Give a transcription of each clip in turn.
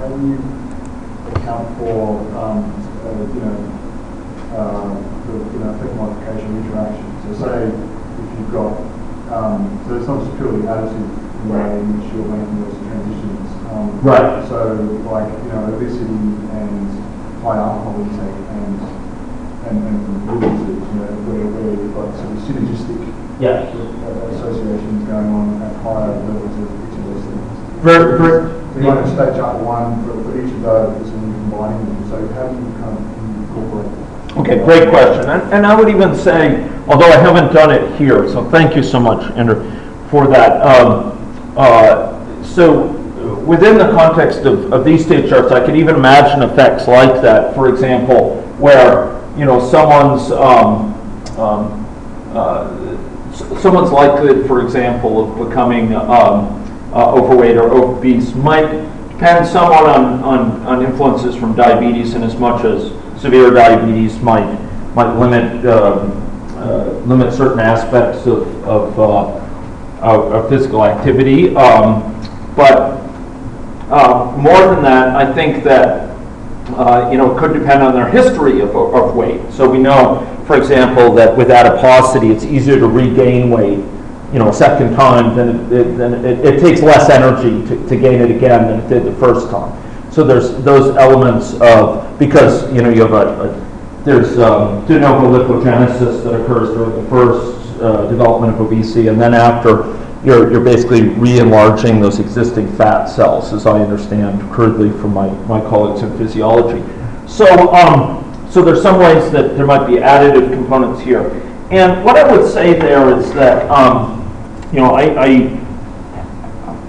how do you account for, the effect modification interaction? So say if you've got, so it's not just purely additive in the way in which you're making those transitions. Right. So like, obesity and high alcohol intake and liver disease, where you've got sort of synergistic associations going on at higher levels of each of those things. So you might have stage up one for each of those and you're combining them. So how do you kind of incorporate that? Okay, great question. And I would even say, although I haven't done it here, so thank you so much, Andrew, for that. So within the context of these state charts, I could even imagine effects like that. For example, where someone's likelihood, for example, of becoming overweight or obese might depend somewhat on influences from diabetes, in as much as severe diabetes might limit certain aspects of physical activity. But more than that, I think that it could depend on their history of weight. So we know, for example, that with adiposity, it's easier to regain weight, a second time than it takes less energy to gain it again than it did the first time. So there's those elements of, because you have there's de novo lipogenesis that occurs during the first development of obesity, and then after you're basically re-enlarging those existing fat cells, as I understand crudely from my colleagues in physiology. So there's some ways that there might be additive components here. And what I would say there is that I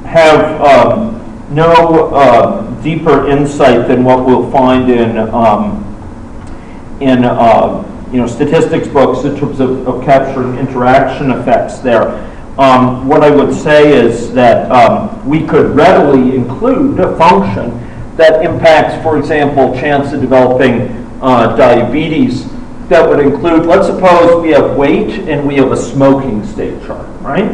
have no deeper insight than what we'll find in statistics books in terms of capturing interaction effects there. What I would say is that we could readily include a function that impacts, for example, chance of developing diabetes. That would include, let's suppose we have weight and we have a smoking state chart, right?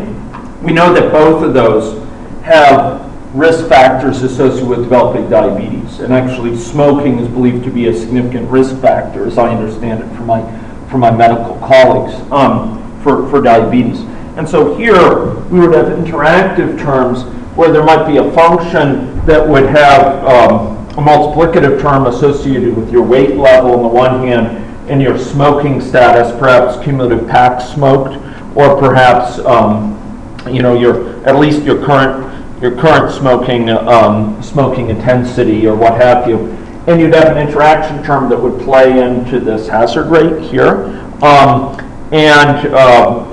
We know that both of those have risk factors associated with developing diabetes, and actually smoking is believed to be a significant risk factor, as I understand it from my medical colleagues, for diabetes. And so here we would have interactive terms where there might be a function that would have a multiplicative term associated with your weight level on the one hand and your smoking status, perhaps cumulative packs smoked, or perhaps at least your current smoking intensity or what have you. And you'd have an interaction term that would play into this hazard rate here.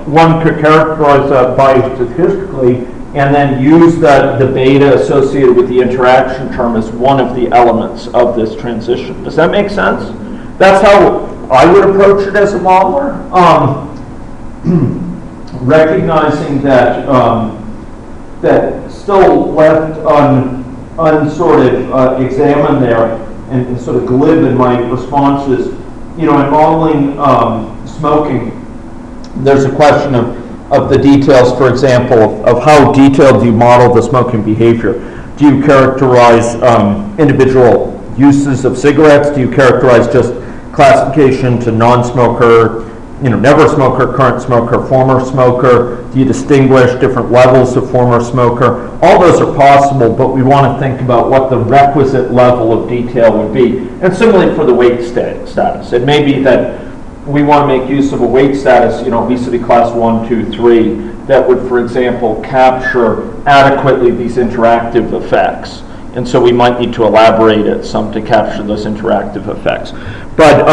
One could characterize that biostatistically and then use the beta associated with the interaction term as one of the elements of this transition. Does that make sense? That's how I would approach it as a modeler. Recognizing that still left examined there and sort of glib in my responses, in modeling smoking, there's a question of the details, for example, of how detailed do you model the smoking behavior? Do you characterize individual uses of cigarettes? Do you characterize just classification to non-smoker, never smoker, current smoker, former smoker? Do you distinguish different levels of former smoker? All those are possible, but we want to think about what the requisite level of detail would be. And similarly for the weight status. It may be that we want to make use of a weight status, obesity class 1, 2, 3, that would, for example, capture adequately these interactive effects. And so we might need to elaborate it some to capture those interactive effects. But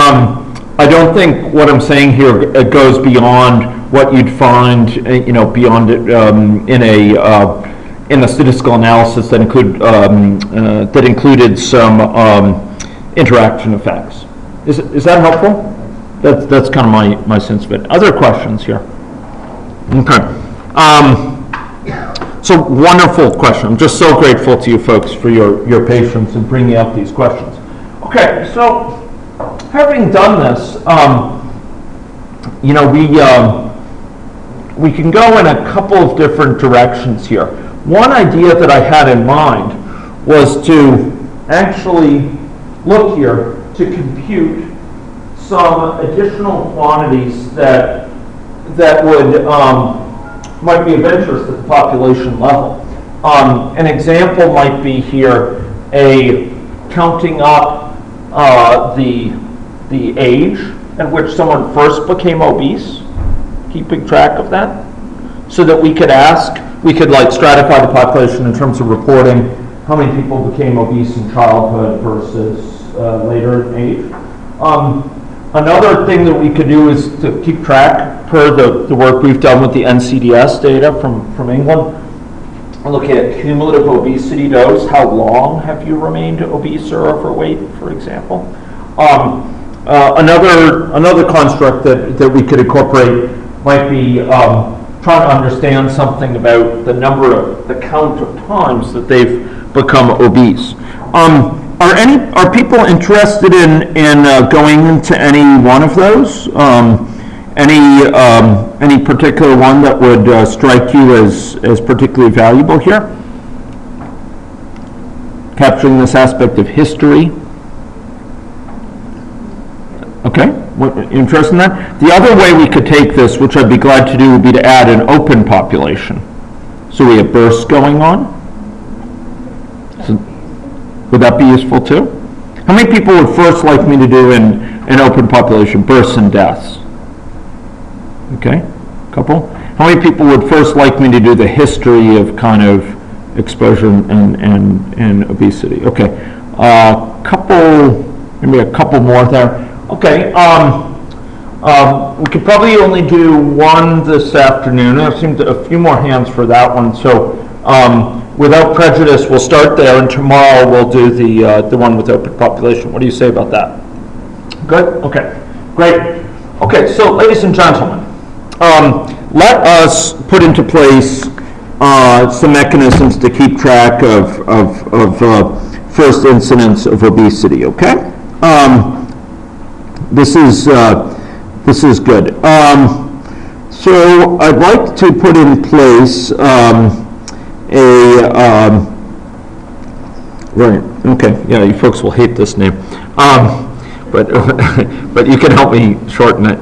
I don't think what I'm saying here goes beyond what you'd find, beyond it in a statistical analysis that included some interaction effects. Is that helpful? That's kind of my sense of it. Other questions here? Okay. So wonderful question. I'm just so grateful to you folks for your patience in bringing up these questions. Okay, so having done this, we can go in a couple of different directions here. One idea that I had in mind was to actually look here to compute some additional quantities that would might be of interest at the population level. An example might be here counting up the age at which someone first became obese, keeping track of that, so that we could like stratify the population in terms of reporting how many people became obese in childhood versus later in age. Another thing that we could do is to keep track, per the work we've done with the NCDS data from England, look at cumulative obesity dose. How long have you remained obese or overweight, for example? Another construct that we could incorporate might be trying to understand something about the count of times that they've become obese. Are people interested in going into any one of those? Any particular one that would strike you as particularly valuable here? Capturing this aspect of history. Okay, interested in that? The other way we could take this, which I'd be glad to do, would be to add an open population. So we have births going on. So, would that be useful too? How many people would first like me to do in an open population, births and deaths? Okay, a couple. How many people would first like me to do the history of kind of exposure and obesity? Okay, maybe a couple more there. Okay, we could probably only do one this afternoon. I've seen a few more hands for that one. So without prejudice, we'll start there, and tomorrow we'll do the one with open population. What do you say about that? Good? Okay, great. Okay, so ladies and gentlemen, let us put into place some mechanisms to keep track of first incidence of obesity, okay? This is good. So I'd like to put in place right, okay, yeah, you folks will hate this name, but you can help me shorten it.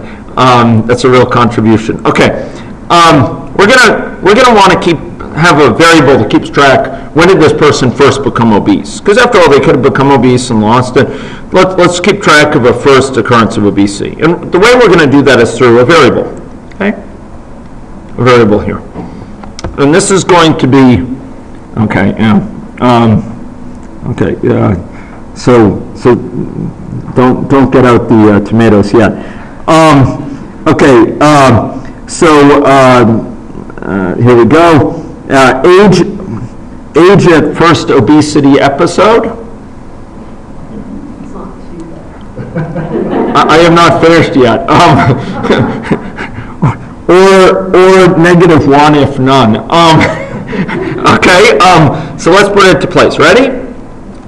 That's a real contribution. Okay, we're gonna want to have a variable that keeps track. When did this person first become obese? Because after all, they could have become obese and lost it. Let's keep track of a first occurrence of obesity. And the way we're going to do that is through a variable. Okay, a variable here. And this is going to be okay. Yeah. Okay. So don't get out the tomatoes yet. Okay. Here we go. Age at first obesity episode. I am not finished yet. Or -1 if none. Okay. So let's put it into place. Ready?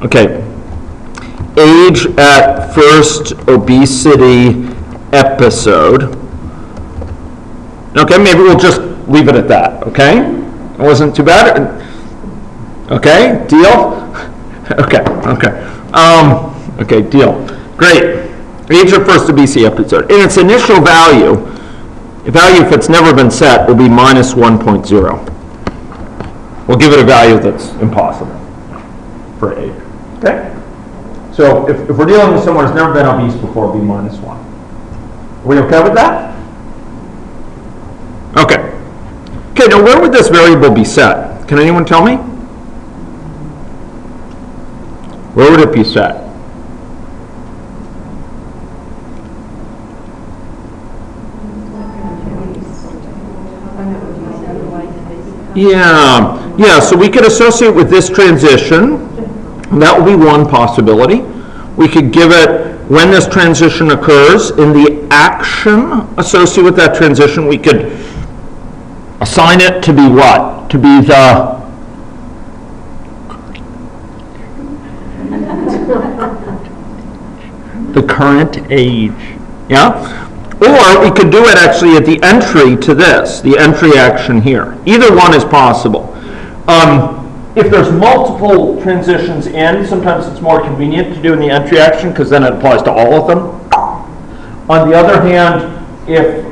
Okay. Age at first obesity episode. Okay, maybe we'll just leave it at that, okay? It wasn't too bad. Okay, deal? Okay. Okay, deal. Great. Age of first obesity episode. In its initial value, if it's never been set, will be -1.0. We'll give it a value that's impossible for age. Okay? So if we're dealing with someone who's never been obese before, it'll be -1. Are we okay with that? Okay. Okay, now where would this variable be set? Can anyone tell me? Where would it be set? Yeah, so we could associate with this transition. That would be one possibility. We could give it when this transition occurs. In the action associated with that transition, we could assign it to be what? To be the current age. Yeah? Or we could do it actually at the entry to this, the entry action here. Either one is possible. if there's multiple transitions in, sometimes it's more convenient to do in the entry action because then it applies to all of them. On the other hand, if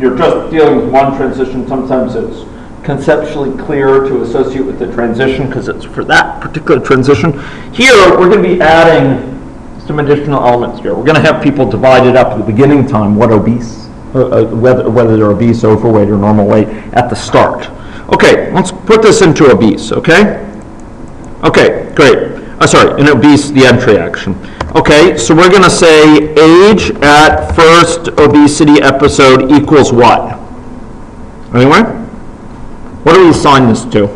you're just dealing with one transition, sometimes it's conceptually clear to associate with the transition because it's for that particular transition. Here, we're going to be adding some additional elements here. We're going to have people divided up at the beginning time, what obese, whether they're obese, overweight, or normal weight at the start. Okay, let's put this into obese, okay? Okay, great. In obese, the entry action. Okay, so we're going to say age at first obesity episode equals what? Anyway? What do we assign this to?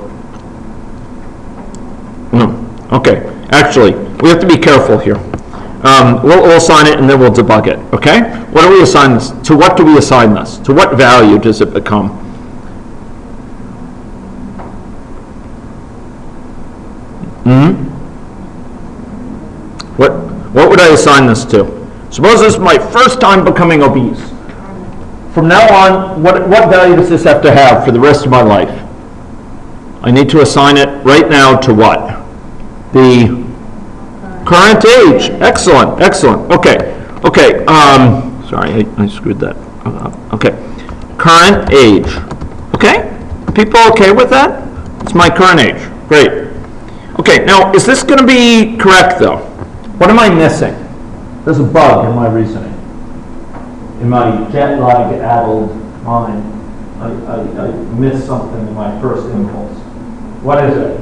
Okay, actually, we have to be careful here. We'll assign it and then we'll debug it, okay? What do we assign this? To what do we assign this? To what value does it become? What would I assign this to? Suppose this is my first time becoming obese. From now on, what value does this have to have for the rest of my life? I need to assign it right now to what? The current age. Excellent. Okay. Sorry, I screwed that up. Okay. Current age. Okay? People okay with that? It's my current age. Great. Okay, now, is this going to be correct, though? What am I missing? There's a bug in my reasoning. In my jet lag-addled mind, I missed something in my first impulse. What is it?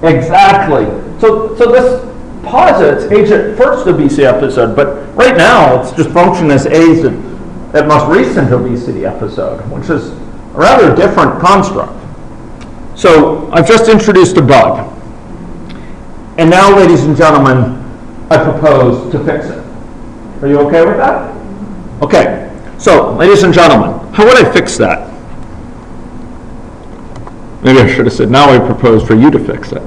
Exactly. So this posits age at first obesity episode, but right now it's just function as age at most recent obesity episode, which is a rather different construct. So I've just introduced a bug. And now, ladies and gentlemen, I propose to fix it. Are you okay with that? Okay. So, ladies and gentlemen, how would I fix that? Maybe I should have said, now I propose for you to fix it.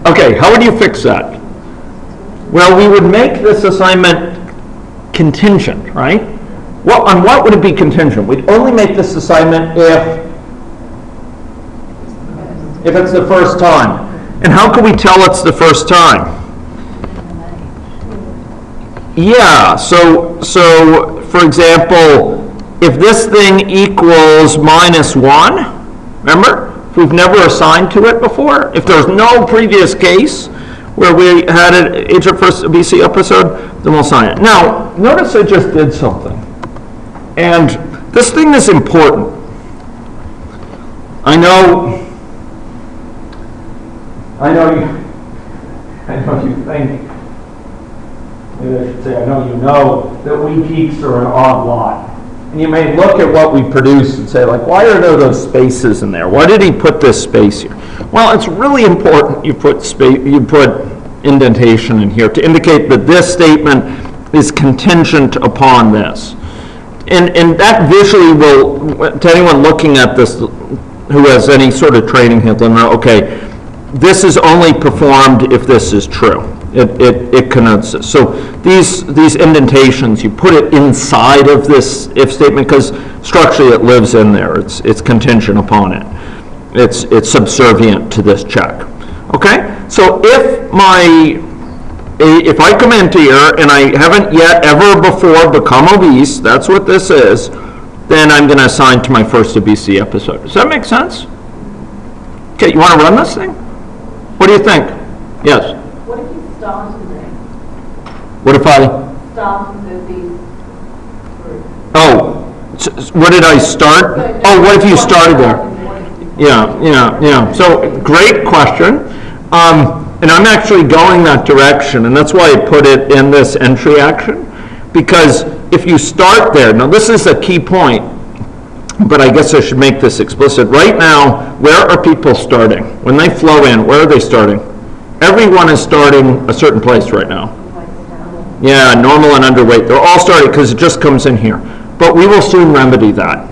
Okay, how would you fix that? Well, we would make this assignment contingent, right? Well, on what would it be contingent? We'd only make this assignment if it's the first time. And how can we tell it's the first time? Yeah, so for example, if this thing equals -1, remember? If we've never assigned to it before, if there's no previous case where we had an age at first obesity episode, then we'll assign it. Now, notice I just did something. And this thing is important. I know you think, maybe I should say, I know you know that we geeks are an odd lot. And you may look at what we produce and say, like, why are there those spaces in there? Why did he put this space here? Well, it's really important you put indentation in here to indicate that this statement is contingent upon this. And that visually will, to anyone looking at this who has any sort of training, he'll know, okay, this is only performed if this is true. It connotes this. So these indentations, you put it inside of this if statement because structurally it lives in there. It's contingent upon it. It's subservient to this check. Okay? So if I come into here and I haven't yet ever before become obese, that's what this is, then I'm going to assign to my first obesity episode. Does that make sense? Okay, you want to run this thing? What do you think? Yes? What if you started there? What if I? Started with these groups. Oh, what did I start? Oh, what if you started there? Yeah. So, great question. And I'm actually going that direction, and that's why I put it in this entry action. Because if you start there, now this is a key point, but I guess I should make this explicit. Right now, where are people starting? When they flow in, where are they starting? Everyone is starting a certain place right now. Yeah, normal and underweight. They're all starting because it just comes in here. But we will soon remedy that.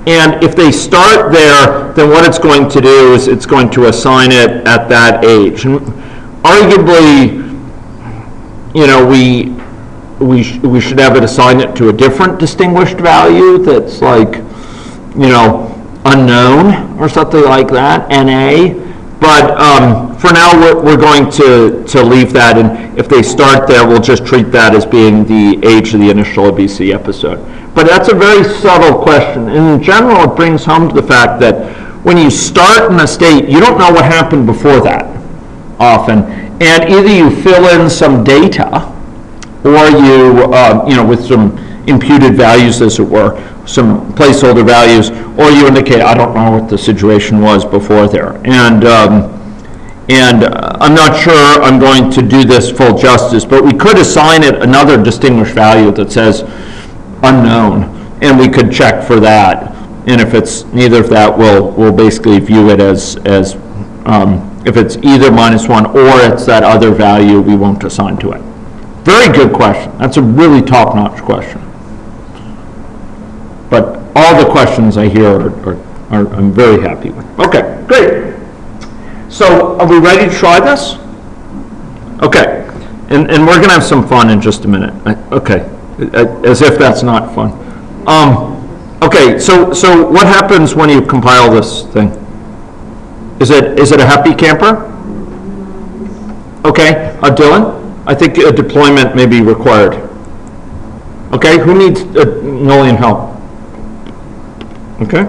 And if they start there, then what it's going to do is it's going to assign it at that age. And arguably, we should have it assign it to a different distinguished value that's like, unknown or something like that, NA. But for now, we're going to leave that, and if they start there, we'll just treat that as being the age of the initial obesity episode. But that's a very subtle question. In general, it brings home to the fact that when you start in a state, you don't know what happened before that, often. And either you fill in some data, or you, with some imputed values, as it were, some placeholder values, or you indicate, I don't know what the situation was before there. And I'm not sure I'm going to do this full justice, but we could assign it another distinguished value that says unknown, and we could check for that. And if it's neither of that, we'll basically view it as if it's either -1 or it's that other value, we won't assign to it. Very good question. That's a really top-notch question. But all the questions I hear are I'm very happy with. Okay, great. So are we ready to try this? Okay, and we're going to have some fun in just a minute. Okay, as if that's not fun. Okay, so what happens when you compile this thing? Is it a happy camper? Okay, Dylan? I think a deployment may be required. Okay, who needs Nolian help? Okay,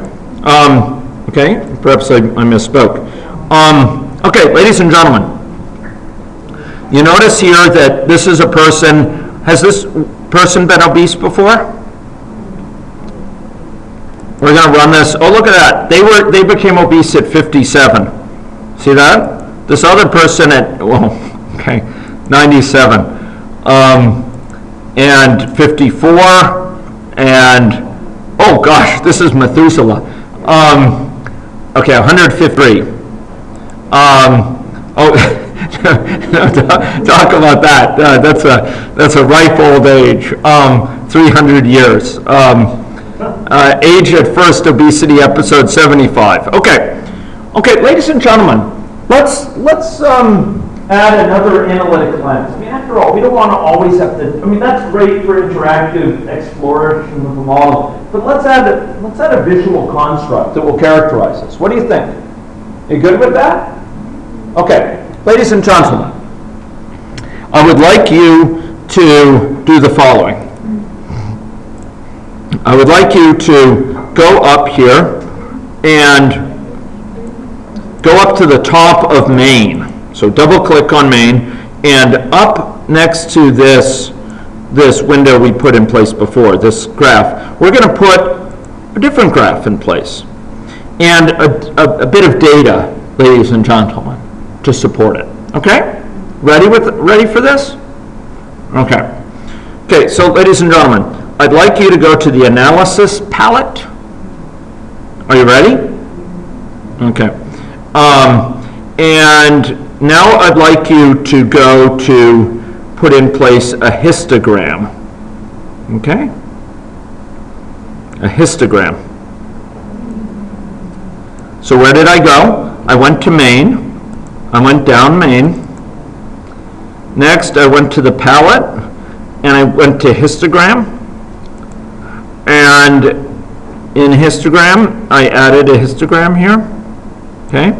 okay, perhaps I misspoke. Okay, ladies and gentlemen, you notice here that this is a person, has this person been obese before? We're going to run this. Oh, look at that. They became obese at 57. See that? This other person at, well, okay, 97. And 54. And, oh gosh, this is Methuselah. Okay, 153. Oh, talk about that. That's a ripe old age. 300 years. Age at first obesity, episode 75. Okay, ladies and gentlemen, let's add another analytic lens. I mean, after all, we don't want to always have to. I mean, that's great for interactive exploration of the model, but let's add a visual construct that will characterize this. What do you think? Are you good with that? Okay, ladies and gentlemen, I would like you to do the following. I would like you to go up here and go up to the top of main. So double click on main, and up next to this window we put in place before, this graph, we're going to put a different graph in place and a bit of data, ladies and gentlemen, to support it. Okay? Ready for this? Okay. Okay, so ladies and gentlemen, I'd like you to go to the analysis palette. Are you ready? Okay. And now I'd like you to go to put in place a histogram. Okay? A histogram. So where did I go? I went to main. I went down main. Next, I went to the palette, and I went to histogram. And in histogram, I added a histogram here. Okay?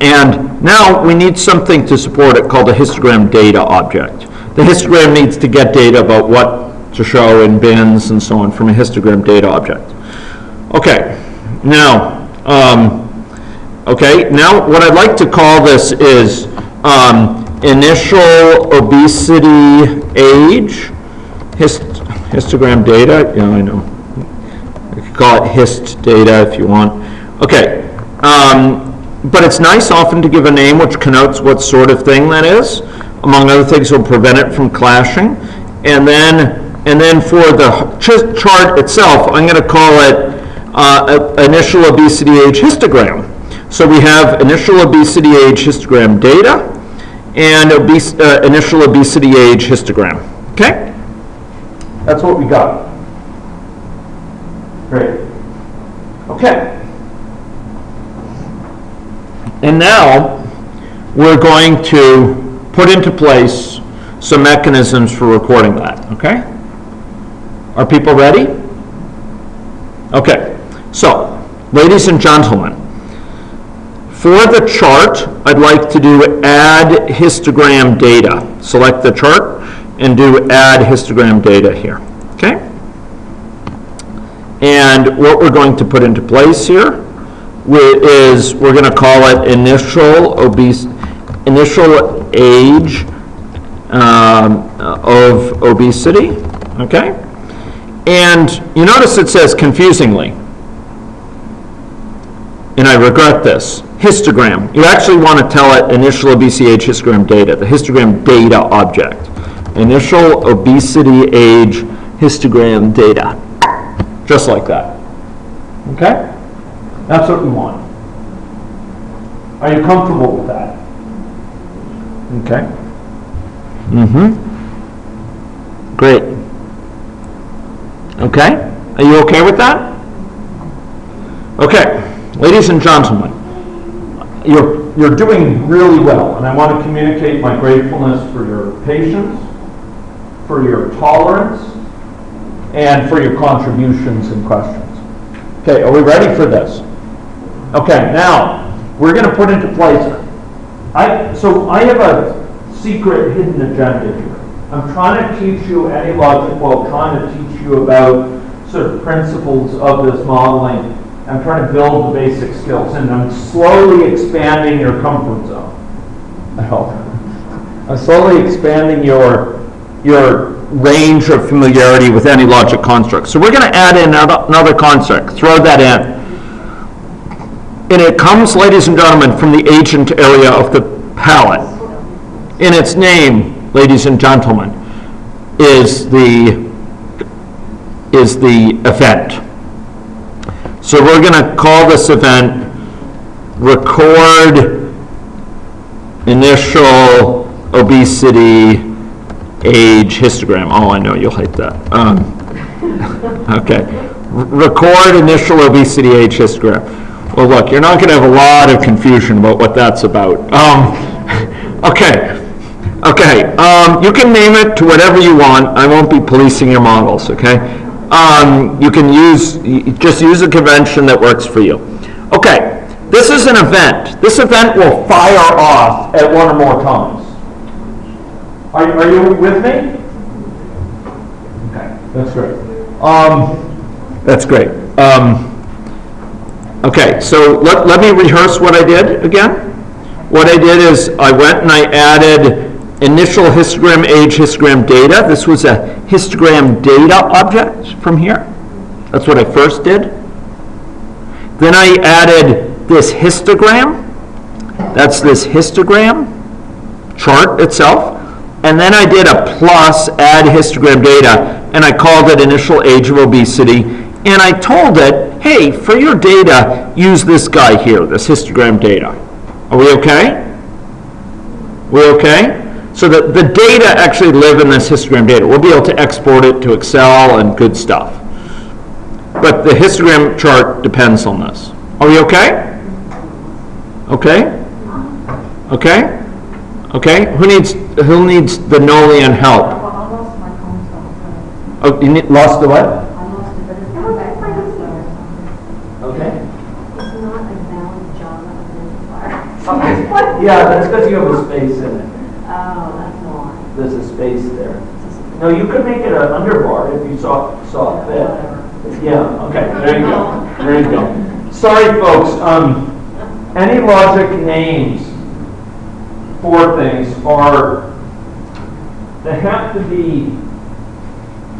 And now we need something to support it called a histogram data object. The histogram needs to get data about what to show in bins and so on from a histogram data object. Okay, now what I'd like to call this is initial obesity age, histogram data. Yeah, I know. You could call it hist data if you want. Okay. But it's nice often to give a name which connotes what sort of thing that is. Among other things, will prevent it from clashing. And then for the chart itself, I'm going to call it initial obesity age histogram. So we have initial obesity age histogram data and initial obesity age histogram. Okay? That's what we got. Great. Okay. And now we're going to put into place some mechanisms for recording that, okay? Are people ready? Okay, so, ladies and gentlemen, for the chart, I'd like to do add histogram data. Select the chart and do add histogram data here, okay? And what we're going to put into place here is we're going to call it initial age of obesity, okay? And you notice it says confusingly, and I regret this, histogram. You actually want to tell it initial obesity age histogram data, the histogram data object. Initial obesity age histogram data. Just like that. Okay? That's what we want. Are you comfortable with that? Okay. Great. Okay? Are you okay with that? Okay. Ladies and gentlemen, you're doing really well, and I want to communicate my gratefulness for your patience, for your tolerance, and for your contributions and questions. Okay, are we ready for this? Okay, now, we're going to put into place, so I have a secret hidden agenda here. I'm trying to teach you analogical, I'm trying to teach you about sort of principles of this modeling. I'm trying to build the basic skills, and I'm slowly expanding your comfort zone. I hope. I'm slowly expanding your range of familiarity with any logic construct. So we're going to add in another construct. Throw that in. And it comes, ladies and gentlemen, from the agent area of the palette. In its name, ladies and gentlemen, is the event. So we're going to call this event record initial obesity age histogram. Oh, I know you'll hate that. Okay. Record initial obesity age histogram. Well, look, you're not going to have a lot of confusion about what that's about. Okay. You can name it to whatever you want. I won't be policing your models, okay? You can just use a convention that works for you. Okay. This is an event. This event will fire off at one or more times. Are you with me? Okay, that's great. That's great. Okay, so let me rehearse what I did again. What I did is I went and I added initial histogram age histogram data. This was a histogram data object from here. That's what I first did. Then I added this histogram. That's this histogram chart itself. And then I did a plus add histogram data, and I called it initial age of obesity. And I told it, hey, for your data, use this guy here, this histogram data. Are we okay? We okay? So the data actually live in this histogram data. We'll be able to export it to Excel and good stuff. But the histogram chart depends on this. Are we okay? Okay? Okay? Okay? Who needs the Nolian help? I lost my console. Oh, you lost the what? I lost it, but it's not back. Okay. It's not a valid Java identifier. Okay. Yeah, that's because you have a space in it. Oh, that's why. There's a space there. No, you could make it an underbar if you saw it fit. Yeah, okay, there you go. There you go. Sorry, folks. Any logic names for things they have to be,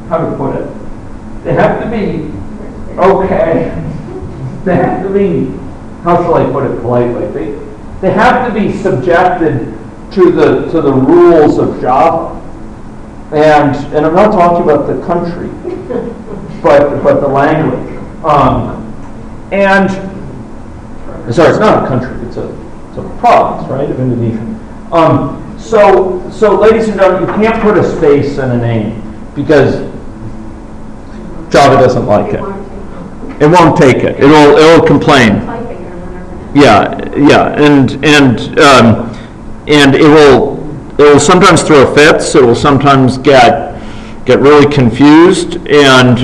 how to put it? They have to be okay. They have to be, how shall I put it politely? They have to be subjected to the rules of Java. And I'm not talking about the country, but the language. Sorry, it's not a country, it's a province, right, of Indonesia. So ladies and gentlemen, you can't put a space in a name because Java doesn't like it. It won't take it. It'll complain. Yeah, and it will sometimes throw fits. It will sometimes get get really confused, and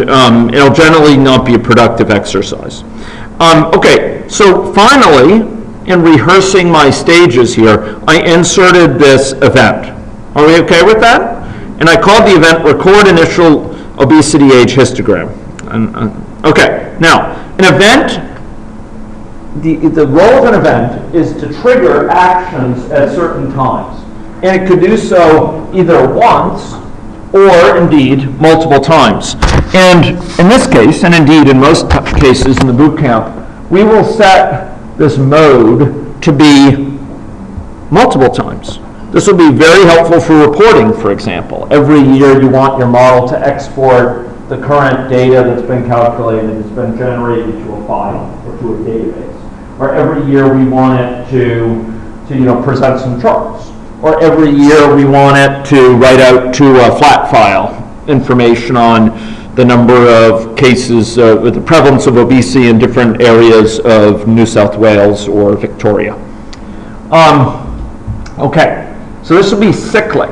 it'll generally not be a productive exercise. Okay, so finally, in rehearsing my stages here, I inserted this event. Are we okay with that? And I called the event Record Initial Obesity Age Histogram. Okay, now, an event, the role of an event is to trigger actions at certain times. And it could do so either once or indeed multiple times. And in this case, and indeed in most cases in the boot camp, we will set this mode to be multiple times. This will be very helpful for reporting, for example. Every year you want your model to export the current data that's been calculated, that's been generated to a file or to a database. Or every year we want it to present some charts. Or every year we want it to write out to a flat file information on the number of cases with the prevalence of obesity in different areas of New South Wales or Victoria. Okay, so this will be cyclic,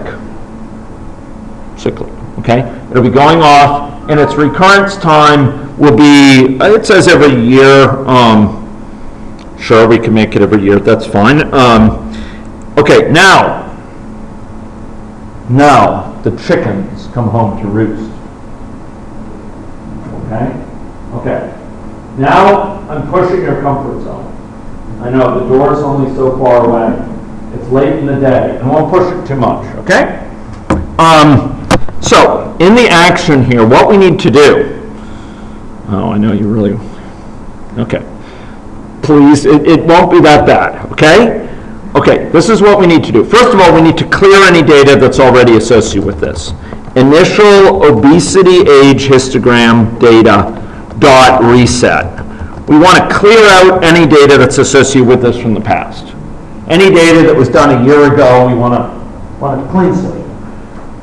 okay? It'll be going off, and its recurrence time will be, it says every year. Sure, we can make it every year, that's fine. Okay, now the chickens come home to roost. Okay. Now I'm pushing your comfort zone. I know the door's only so far away. It's late in the day. I won't push it too much, okay? So, in the action here, what we need to do, I know you really, okay. Please, it won't be that bad, okay? Okay, this is what we need to do. First of all, we need to clear any data that's already associated with this. Initial obesity age histogram data dot reset. We want to clear out any data that's associated with this from the past. Any data that was done a year ago, we want to clean slate.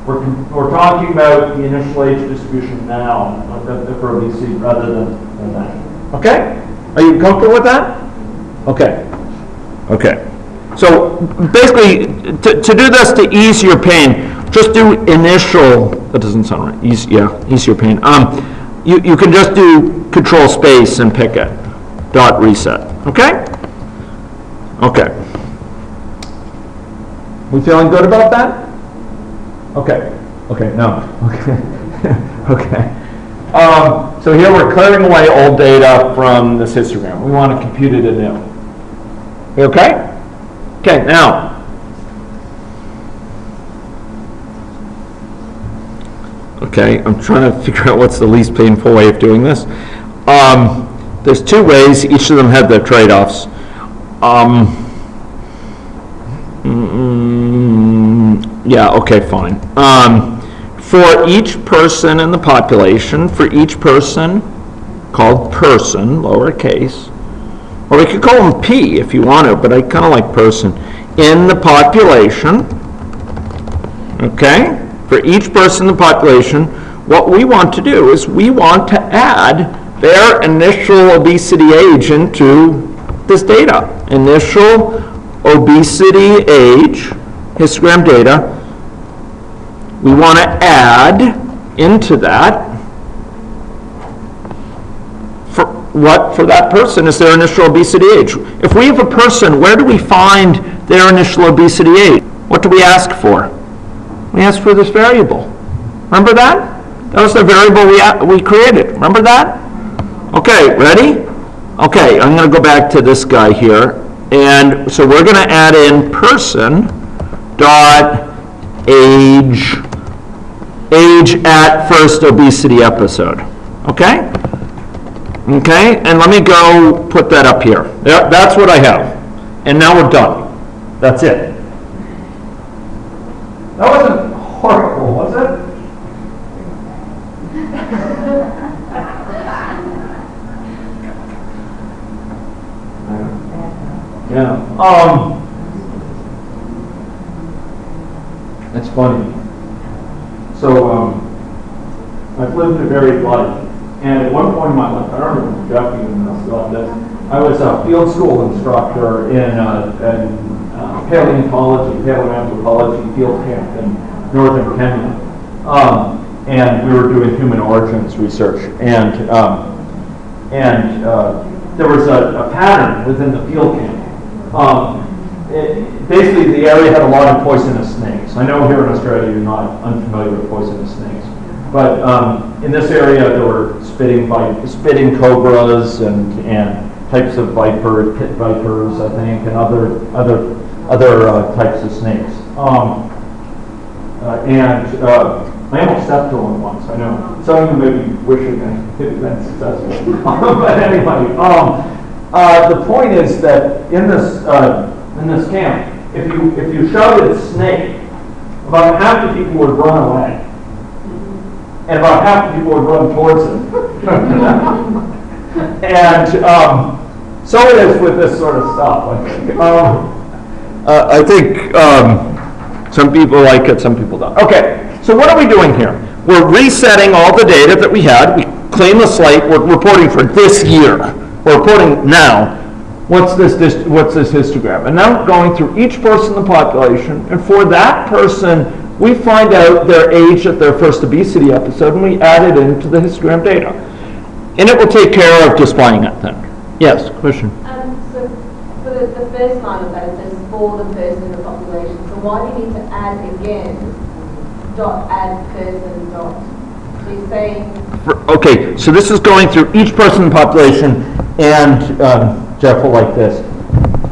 We're talking about the initial age distribution now for obesity rather than that. Okay? Are you comfortable with that? Okay. So basically, to do this to ease your pain, just do initial. That doesn't sound right. Ease your pain. You can just do control space and pick it. Dot reset. Okay. We feeling good about that? Okay. No. Okay. So here we're clearing away old data from this histogram. We want to compute it anew. Okay? Okay, now. Okay, I'm trying to figure out what's the least painful way of doing this. There's two ways. Each of them have their trade-offs. Yeah, okay, fine. For each person in the population, for each person called person, lowercase, or we could call them P if you want to, but I kind of like person, in the population, okay? For each person in the population, what we want to do is we want to add their initial obesity age into this data. Initial obesity age, histogram data, we want to add into that for that person is their initial obesity age. If we have a person, where do we find their initial obesity age? What do we ask for? We ask for this variable. Remember that? That was the variable we created. Remember that? Okay, ready? Okay, I'm going to go back to this guy here. And so we're going to add in person dot age at first obesity episode. Okay? Okay, and let me go put that up here. That's what I have. And now we're done. That's it. That wasn't horrible, was it? Yeah. It's funny. So I've lived a varied life. And at one point in my life, I don't remember Jeff even about this, I was a field school instructor in paleontology, paleoanthropology field camp in northern Kenya. and we were doing human origins research, and there was a pattern within the field camp. Basically, the area had a lot of poisonous snakes. I know here in Australia you're not unfamiliar with poisonous snakes, but in this area there were spitting cobras and types of pit vipers, I think, and other types of snakes. I almost stepped on one once. I know some of you may be wishing I had been successful, but anyway, the point is that in this camp, if you shouted snake, about half the people would run away, and about half the people would run towards it. And so it is with this sort of stuff. I think some people like it, some people don't. Okay, so what are we doing here? We're resetting all the data that we had. We clean the slate. We're reporting for this year. We're reporting now. What's this histogram? And now going through each person in the population, and for that person, we find out their age at their first obesity episode, and we add it into the histogram data. And it will take care of displaying it then. Yes, question? So for the first line of that, it says for the person in the population. So why do you need to add again, dot add person dot? So you're saying... Okay, so this is going through each person in the population, and Jeff will like this.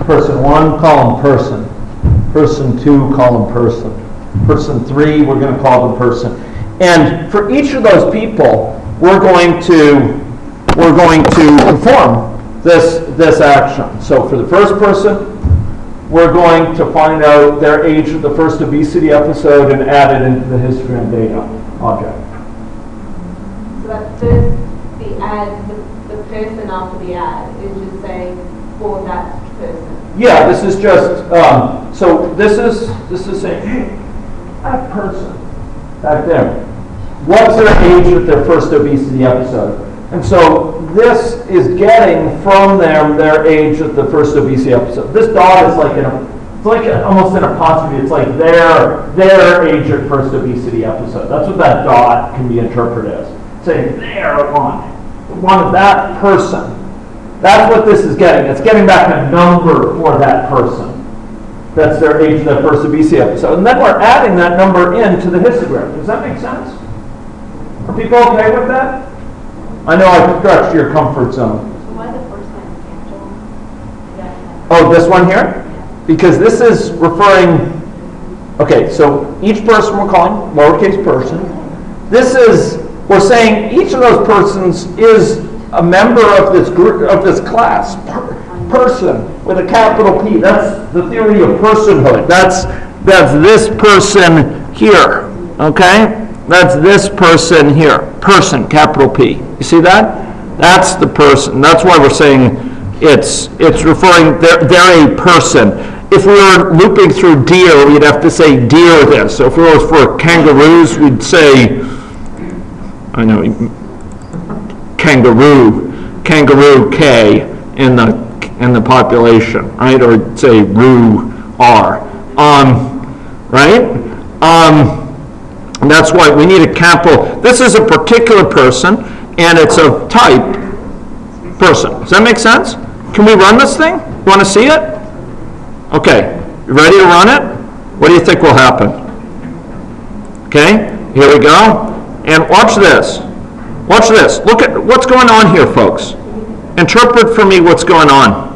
Person 1, column person. Person 2, column person. Person 3, we're going to call them person. And for each of those people, we're going to perform this action. So for the first person, we're going to find out their age at the first obesity episode and add it into the histogram data object. So that first, the add, the person after the add is just saying for that person. Yeah, this is just so this is saying, hey, that person back there, what's their age at their first obesity episode? And so this is getting from them their age at the first obesity episode. This dot is like almost an apostrophe. It's like their age at first obesity episode. That's what that dot can be interpreted as. Saying their one of that person. That's what this is getting. It's getting back a number for that person. That's their age at that first obesity episode. And then we're adding that number into the histogram. Does that make sense? Are people okay with that? I know I've stretched your comfort zone. So why the first one capital? Oh, this one here? Because this is referring, okay, so each person we're calling lowercase person. This is, we're saying each of those persons is a member of this group, of this class. Person with a capital P. That's the theory of personhood. That's this person here. Okay? That's this person here. Person, capital P. You see that? That's the person. That's why we're saying it's referring, they're a person. If we were looping through deer, we'd have to say deer this. So if it was for kangaroos, we'd say, I know, kangaroo K in the population, right? Or say roo R. Right? And that's why we need a capital. This is a particular person, and it's of type person. Does that make sense? Can we run this thing? You want to see it? Okay. You ready to run it? What do you think will happen? Okay. Here we go. And watch this. Watch this. Look at what's going on here, folks. Interpret for me what's going on.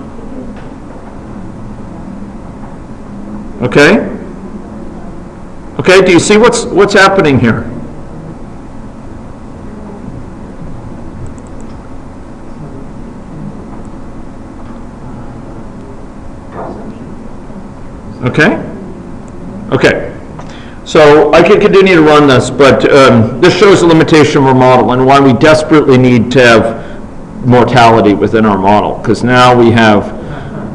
Okay? Okay, do you see what's happening here? Okay? Okay. So I can continue to run this, but this shows the limitation of our model and why we desperately need to have mortality within our model, because now we have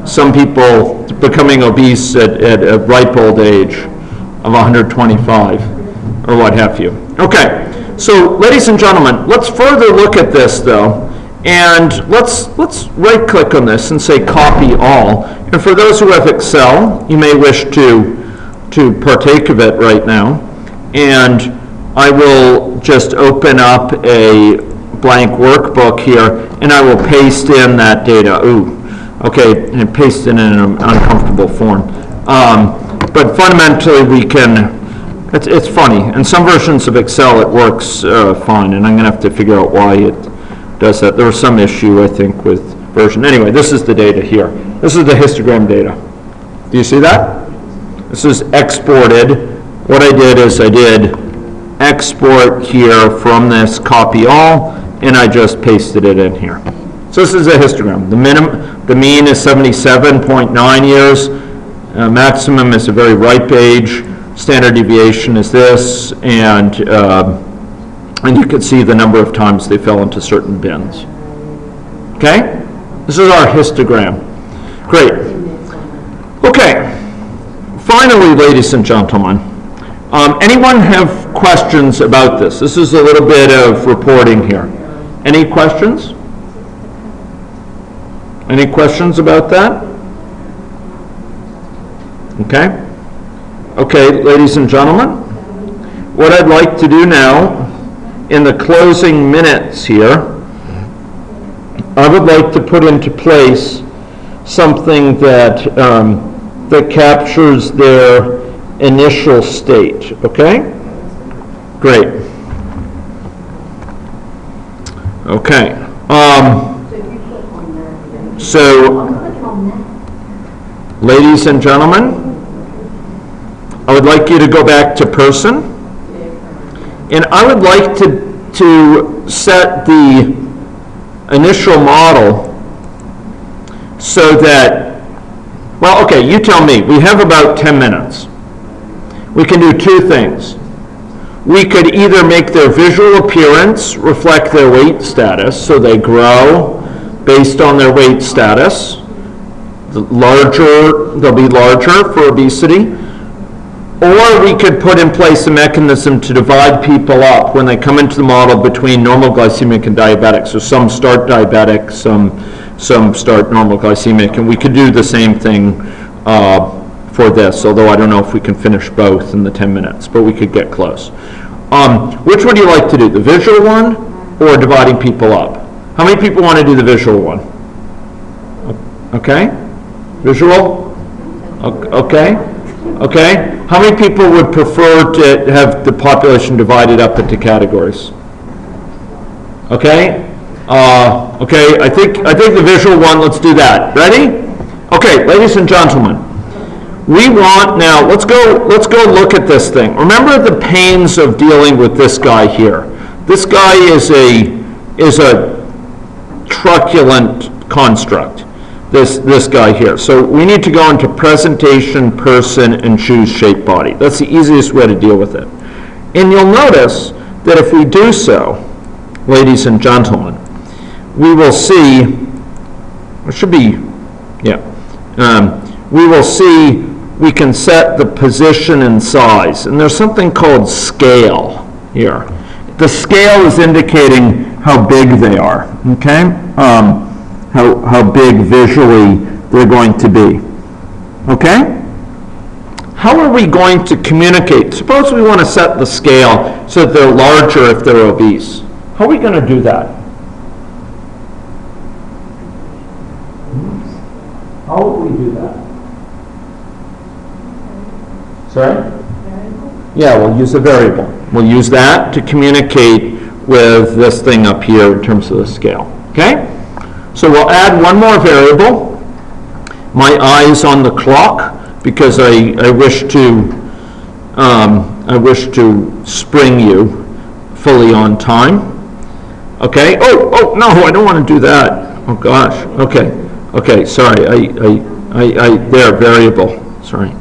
some people becoming obese at a ripe old age of 125 or what have you. Okay, so ladies and gentlemen, let's further look at this though, and let's right click on this and say copy all. And for those who have Excel, you may wish to partake of it right now, and I will just open up a blank workbook here, and I will paste in that data. Ooh, okay, and paste it in an uncomfortable form. But fundamentally, we can, it's funny. In some versions of Excel, it works fine, and I'm going to have to figure out why it does that. There was some issue, I think, with version. Anyway, this is the data here. This is the histogram data. Do you see that? This is exported. What I did is I did export here from this copy all, and I just pasted it in here. So this is a histogram. The mean is 77.9 years. Maximum is a very ripe age. Standard deviation is this, and you can see the number of times they fell into certain bins. Okay? This is our histogram. Great. Okay. Finally, ladies and gentlemen, anyone have questions about this? This is a little bit of reporting here. Any questions? Any questions about that? Okay. Okay, ladies and gentlemen, what I'd like to do now, in the closing minutes here, I would like to put into place something that that captures their initial state. Okay? Great. Okay. So, ladies and gentlemen, I would like you to go back to person, and I would like to set the initial model so that, well, okay, you tell me. We have about 10 minutes. We can do two things. We could either make their visual appearance reflect their weight status, so they grow based on their weight status. They'll be larger for obesity. Or we could put in place a mechanism to divide people up when they come into the model between normal glycemic and diabetic. So some start diabetic, some start normal glycemic, and we could do the same thing for this, although I don't know if we can finish both in the 10 minutes, but we could get close. Which would you like to do, the visual one or dividing people up? How many people want to do the visual one? Okay? Visual? Okay? Okay? How many people would prefer to have the population divided up into categories? Okay? Okay, I think the visual one, let's do that. Ready? Okay, ladies and gentlemen, we want now, let's go look at this thing. Remember the pains of dealing with this guy here. This guy is a truculent construct. This guy here. So we need to go into presentation, person, and choose shape body. That's the easiest way to deal with it. And you'll notice that if we do so, ladies and gentlemen, we will see, it should be, yeah, we will see we can set the position and size. And there's something called scale here. The scale is indicating how big they are, okay? How big visually they're going to be. Okay? How are we going to communicate? Suppose we want to set the scale so that they're larger if they're obese. How are we going to do that? How would we do that? Sorry? Yeah, we'll use a variable. We'll use that to communicate with this thing up here in terms of the scale. Okay? So we'll add one more variable. My eye is on the clock because I wish to spring you fully on time. Okay. Oh no, I don't want to do that. Oh gosh. Okay. Sorry. There variable. Sorry.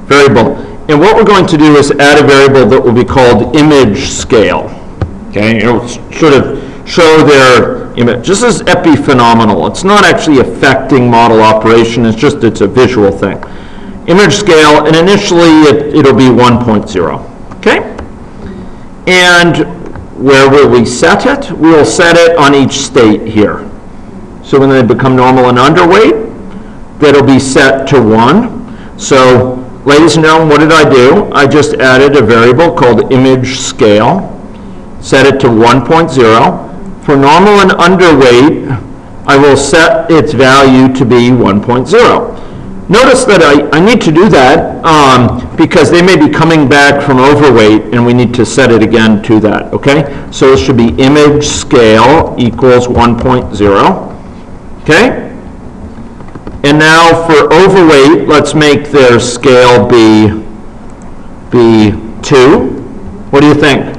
Variable. And what we're going to do is add a variable that will be called image scale. Okay. It'll sort of show their image. This is epiphenomenal. It's not actually affecting model operation. It's a visual thing. Image scale, and initially it'll be 1.0. Okay? And where will we set it? We will set it on each state here. So when they become normal and underweight, that'll be set to 1. So ladies and gentlemen, what did I do? I just added a variable called image scale, set it to 1.0. For normal and underweight, I will set its value to be 1.0. Notice that I need to do that because they may be coming back from overweight and we need to set it again to that, okay? So it should be image scale equals 1.0, okay? And now for overweight, let's make their scale be 2. What do you think?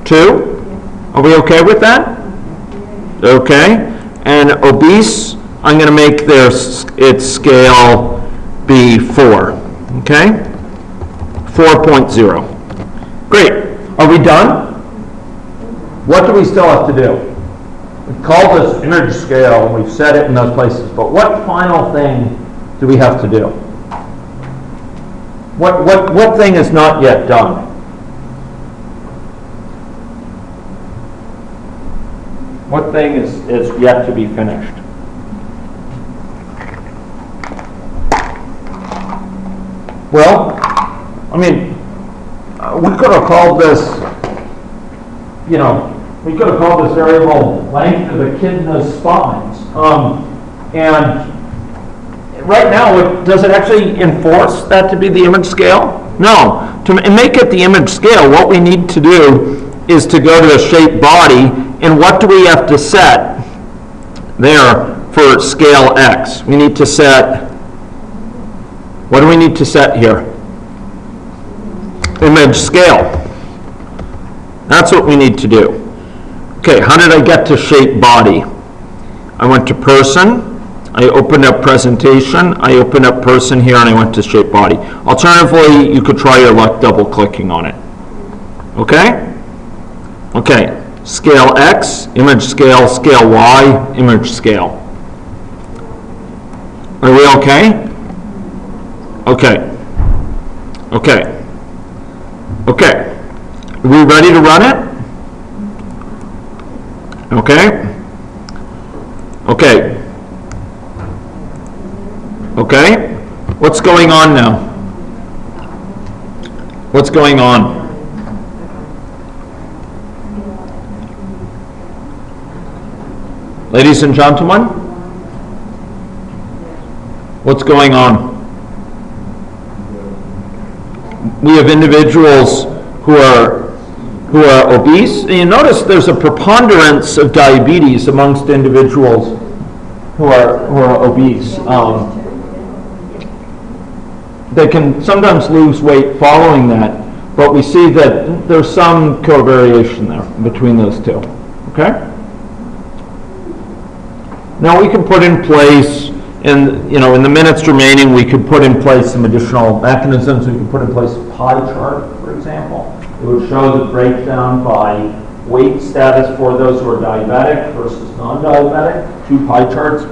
2? Are we okay with that? Okay. And obese, I'm going to make its scale be 4. Okay? 4.0. Great. Are we done? What do we still have to do? We've called this image scale and we've set it in those places, but what final thing do we have to do? What thing is not yet done? What thing is yet to be finished? Well, I mean, we could have called this, we could have called this variable length of echidna's spines. And right now, does it actually enforce that to be the image scale? No. To make it the image scale, what we need to do is to go to the shape body, and what do we have to set there for scale X? We need to set, what do we need to set here? Image scale. That's what we need to do. Okay, how did I get to shape body? I went to person, I opened up presentation, I opened up person here, and I went to shape body. Alternatively, you could try your luck double clicking on it. Okay? Okay, scale X, image scale, scale Y, image scale. Are we okay? Okay. Okay. Okay. Are we ready to run it? Okay. Okay. Okay. What's going on now? What's going on? Ladies and gentlemen, what's going on? We have individuals who are obese. And you notice there's a preponderance of diabetes amongst individuals who are obese. They can sometimes lose weight following that, but we see that there's some covariation there between those two. Okay? Now we can put in place, in the minutes remaining, we could put in place some additional mechanisms. We could put in place a pie chart, for example. It would show the breakdown by weight status for those who are diabetic versus non-diabetic, 2 pie charts.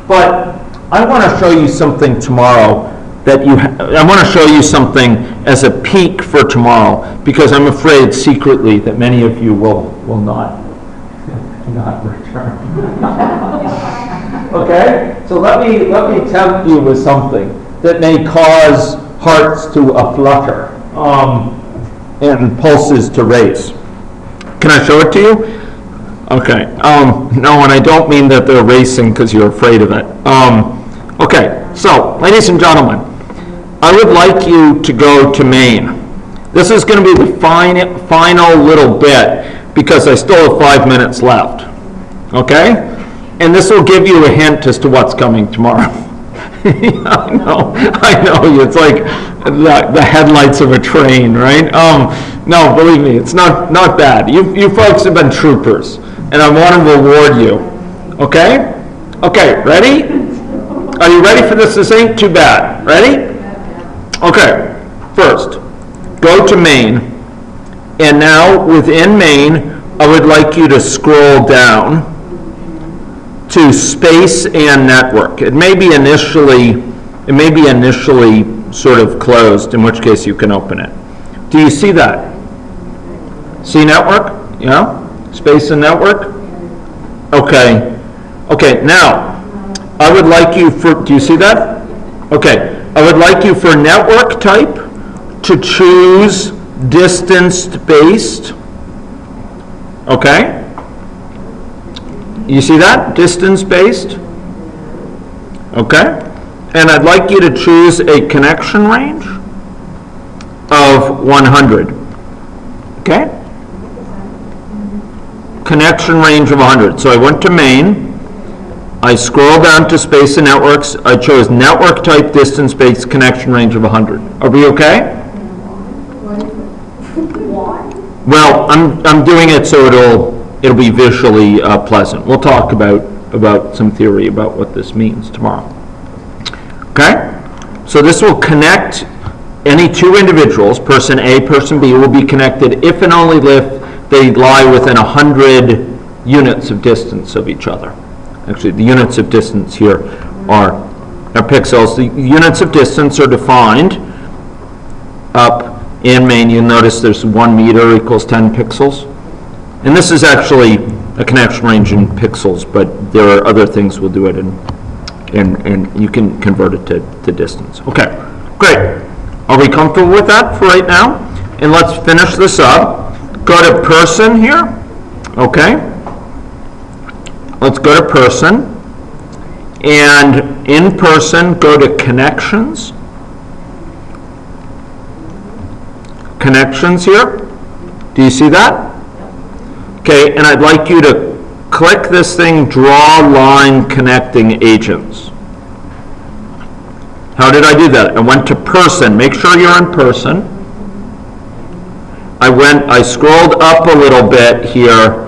But I want to show you something tomorrow I want to show you something as a peek for tomorrow, because I'm afraid secretly that many of you will not return. Okay? So let me tempt you with something that may cause hearts to aflutter and pulses to race. Can I show it to you? Okay. No, and I don't mean that they're racing because you're afraid of it. Okay. So, ladies and gentlemen, I would like you to go to Maine. This is going to be the final little bit because I still have 5 minutes left. Okay? And this will give you a hint as to what's coming tomorrow. I know. It's like the headlights of a train, right? No, believe me, it's not bad. You folks have been troopers, and I want to reward you. Okay? Okay, ready? Are you ready for this? This ain't too bad. Ready? Okay. First, go to Maine, and now within Maine, I would like you to scroll down to space and network. It may be initially sort of closed, in which case you can open it. Do you see that? See network? Yeah? Space and network? Okay. Okay, now, I would like you do you see that? Okay. I would like you for network type to choose distance-based. Okay? You see that? Distance-based. Okay? And I'd like you to choose a connection range of 100. Okay? Connection range of 100. So I went to main. I scrolled down to space and networks. I chose network type distance-based connection range of 100. Are we okay? Well, I'm doing it so it'll be visually pleasant. We'll talk about some theory about what this means tomorrow. Okay? So this will connect any two individuals, person A, person B, will be connected if and only if they lie within 100 units of distance of each other. Actually, the units of distance here are pixels. The units of distance are defined up in main. You'll notice there's 1 meter equals 10 pixels. And this is actually a connection range in pixels, but there are other things we'll do it in, and you can convert it to distance. Okay, great. Are we comfortable with that for right now? And let's finish this up. Go to person here. Okay. Let's go to person. And in person, go to connections. Connections here. Do you see that? Okay, and I'd like you to click this thing, draw line connecting agents. How did I do that? I went to person. Make sure you're in person. I scrolled up a little bit here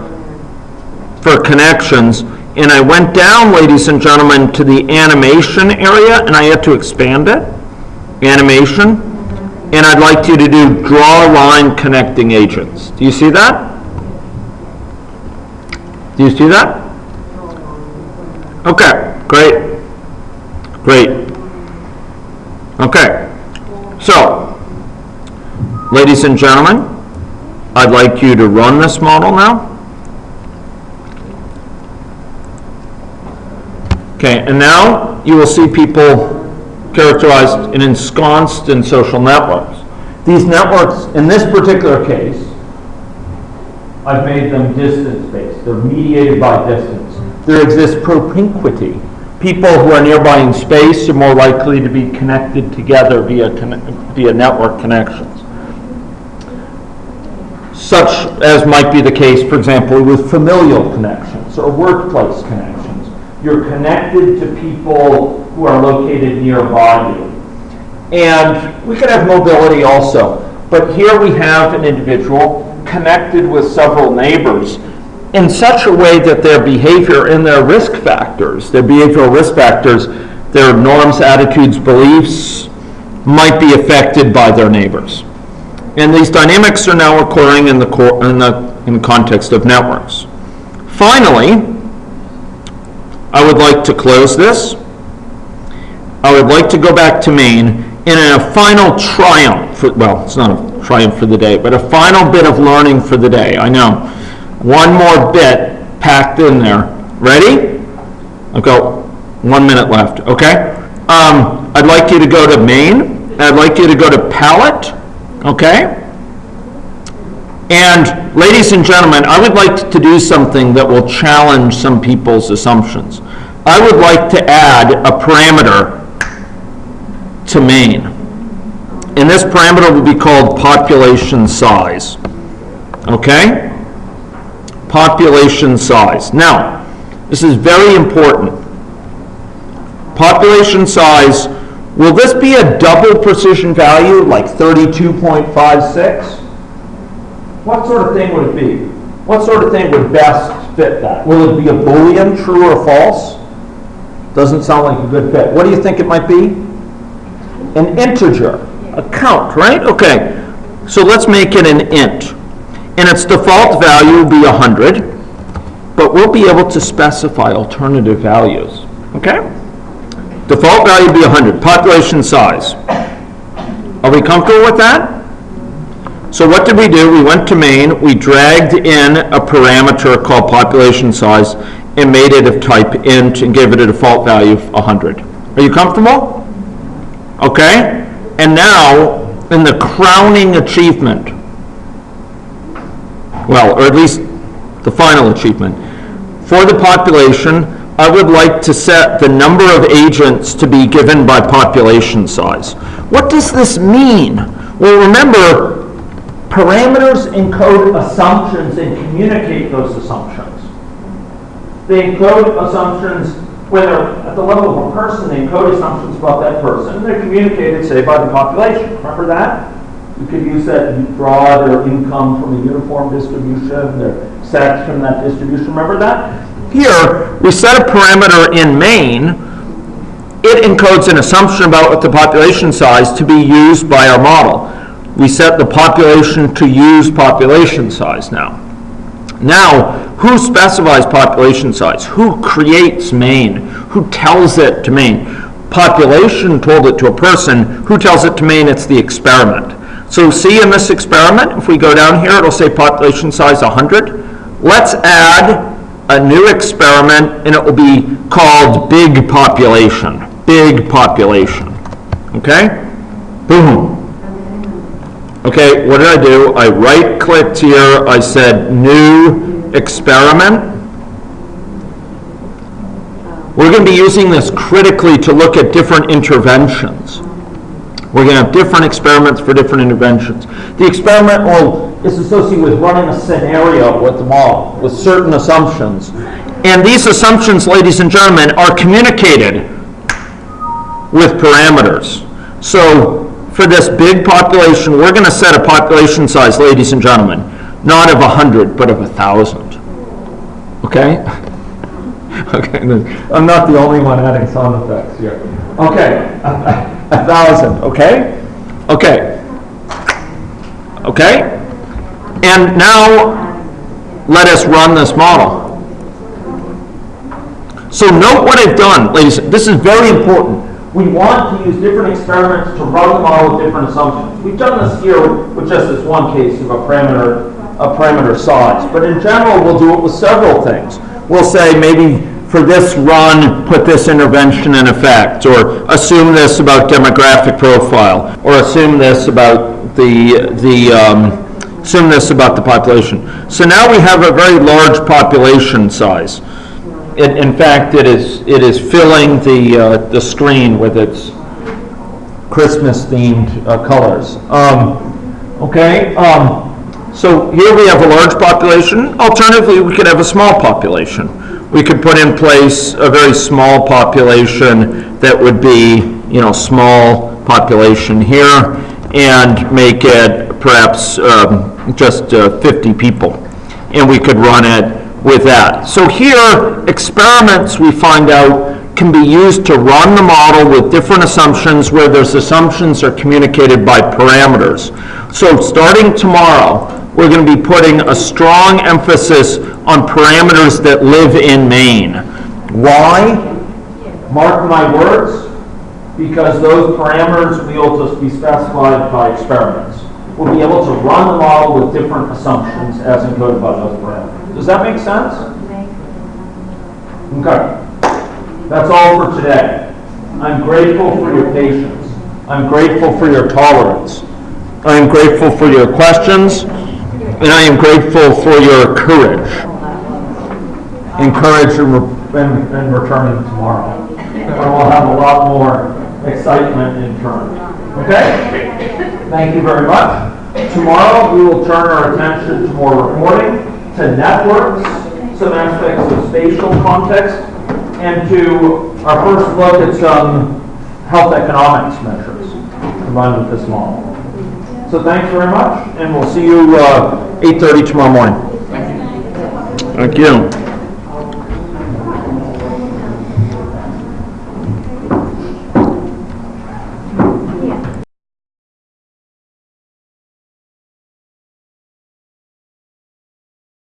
for connections, and I went down, ladies and gentlemen, to the animation area, and I had to expand it. Animation. And I'd like you to do draw line connecting agents. Do you see that? Do you see that? Okay, great. Great. Okay. So, ladies and gentlemen, I'd like you to run this model now. Okay, and now you will see people characterized and ensconced in social networks. These networks, in this particular case, I've made them distance-based. They're mediated by distance. There exists propinquity. People who are nearby in space are more likely to be connected together via network connections. Such as might be the case, for example, with familial connections or workplace connections. You're connected to people who are located nearby you. And we could have mobility also. But here we have an individual connected with several neighbors in such a way that their behavior and their risk factors, their behavioral risk factors, their norms, attitudes, beliefs, might be affected by their neighbors. And these dynamics are now occurring in the context of networks. Finally, I would like to close this. I would like to go back to main, and in a final triumph, well, it's not a triumph for the day, but a final bit of learning for the day. I know. One more bit packed in there. Ready? I've got 1 minute left, okay? I'd like you to go to main. I'd like you to go to palette, okay? And ladies and gentlemen, I would like to do something that will challenge some people's assumptions. I would like to add a parameter to main. And this parameter will be called population size. Okay? Population size. Now, this is very important. Population size, will this be a double precision value like 32.56? What sort of thing would it be? What sort of thing would best fit that? Will it be a Boolean, true or false? Doesn't sound like a good fit. What do you think it might be? An integer, a count, right? Okay, so let's make it an int. And its default value will be 100, but we'll be able to specify alternative values, okay? Default value will be 100, population size. Are we comfortable with that? So what did we do? We went to main, we dragged in a parameter called population size and made it of type int and gave it a default value of 100. Are you comfortable? Okay? And now, in the crowning achievement, well, or at least the final achievement, for the population, I would like to set the number of agents to be given by population size. What does this mean? Well, remember, parameters encode assumptions and communicate those assumptions. They encode assumptions, whether at the level of a person, they encode assumptions about that person, and they're communicated, say, by the population. Remember that? You could use that, you draw their income from a uniform distribution, their sex from that distribution. Remember that? Here, we set a parameter in main. It encodes an assumption about what the population size to be used by our model. We set the population to use population size now. Now, who specifies population size? Who creates main? Who tells it to main? Population told it to a person. Who tells it to main? It's the experiment. So see in this experiment, if we go down here, it'll say population size 100. Let's add a new experiment, and it will be called big population. Big population. Okay? Boom. Okay, what did I do? I right-clicked here. I said new experiment. We're going to be using this critically to look at different interventions. We're going to have different experiments for different interventions. The experiment is associated with running a scenario with the model, with certain assumptions. And these assumptions, ladies and gentlemen, are communicated with parameters. So for this big population, we're going to set a population size, ladies and gentlemen, not of 100, but of 1,000. Okay? Okay, I'm not the only one adding sound effects here. Okay, 1,000, okay? Okay. Okay? And now, let us run this model. So note what I've done, ladies. This is very important. We want to use different experiments to run the model with different assumptions. We've done this here with just this one case of a parameter size. But in general, we'll do it with several things. We'll say maybe for this run, put this intervention in effect, or assume this about demographic profile, or assume this about assume this about the population. So now we have a very large population size. In fact, it is filling the screen with its Christmas-themed colors. So here we have a large population. Alternatively, we could have a small population. We could put in place a very small population that would be, small population here, and make it perhaps just 50 people. And we could run it with that. So here, experiments, we find out, can be used to run the model with different assumptions where those assumptions are communicated by parameters. So starting tomorrow, we're going to be putting a strong emphasis on parameters that live in main. Why? Mark my words, because those parameters will just be specified by experiments. We'll be able to run the model with different assumptions as encoded by those parameters. Does that make sense? Okay. That's all for today. I'm grateful for your patience. I'm grateful for your tolerance. I am grateful for your questions, and I am grateful for your courage. Encourage in returning tomorrow. And we'll have a lot more excitement in turn. Okay? Thank you very much. Tomorrow we will turn our attention to more reporting, to networks, some aspects of spatial context, and to our first look at some health economics measures combined with this model. So thanks very much, and we'll see you 8:30 tomorrow morning. Thank you.